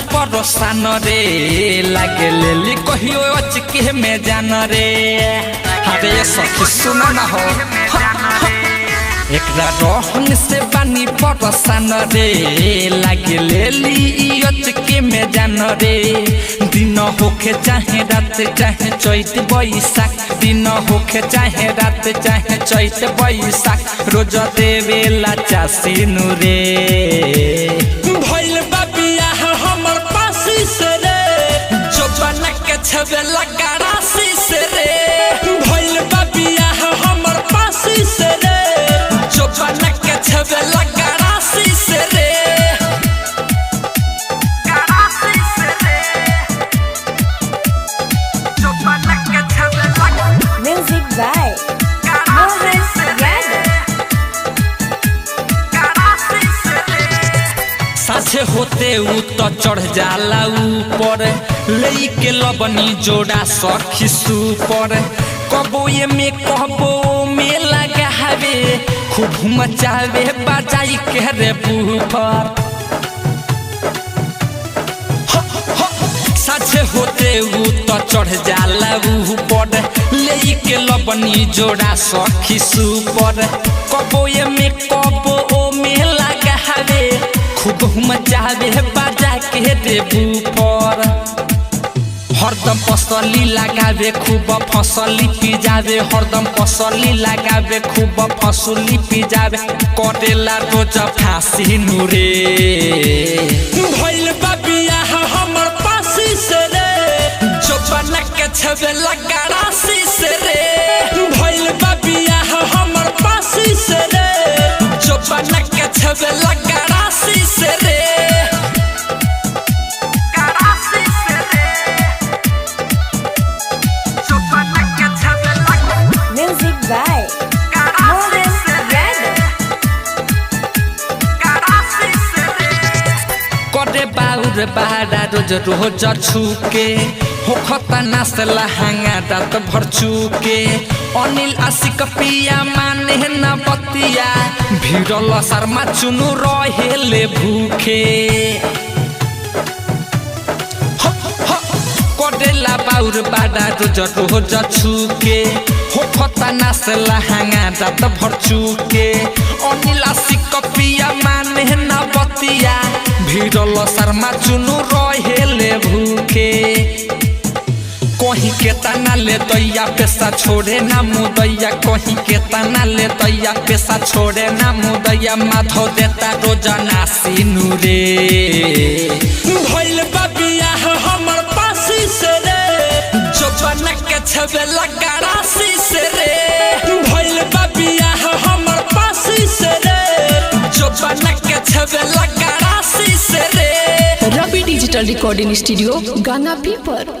परोसान रे लागे लेली कहियो अचके में जान रे। अरे सखी सुना ना हो एकरा रोहन से बानी परोसान रे लागे लेली अचके में जान रे। दिन होखे चाहे रात चाहे चैत बैसाख, दिन होखे चाहे रात चाहे चैत बैसाख, रोज देवेला चासीनु रे। भइल बा बियाह हमर पासी से रे, जो बना के छबेला गरासी से रे। भइल बा बियाह हमर पासी से रे, जो बना के छबेला गरासी से रे। Music by Mohan Yadav। साझे होते उ तो चढ़ जाला ऊपर, लेके लबनी जोड़ा सखी सुपर। कबो ये में कहबो में लगावे, खूब मचावे बजाई के रे बूफर। साझे होते उ तो चढ़ जाला ऊपर, लेके लबनी जोड़ा सखी सुपर। कबो ये में कबो में लगावे, खूब मचावे बजा के रे बूफर। हरदम पसली लगावे खूब फसली पी जावे, हरदम पसली लगावे खूब फसली पी जावे, करेला रोज फांसी नुरे। भइल बा बियाह हमर पासी से रे, जो बना के छबेला गरासी से रे। भइल बा बियाह हमर पासी से रे, जो बना के छबेला गरासी से रे। Music by Mohan Yadav। करे बाउर बाड़ा रोज रोज छूके, होखता नास लहंगा रात भर चूके। अनिल आशिक पिया माने न बतिया, भिड़ल शर्मा चुनु रहेले भूखे। करेला बाउर बाड़ा रोज रोज छूके, होखता नास लहंगा रात भर चूके। अनिल आशिक पिया माने न बतिया, भिड़ल शर्मा चुनु रहेले भूखे। कहीं के तना ले दैया पैसा छोड़े ना मुदैया, कहीं के तना ले दैया पैसा छोड़े ना मुदैया, माधव देता रोजाना सीनु रे। भइल बा बियाह हमर पासी से रे, जो बना के छबेला गरासी से रे। भइल बा बियाह हमर पासी से रे, जो बना के छबेला गरासी से रे। रवि डिजिटल रिकॉर्डिंग स्टूडियो गाना पीपर।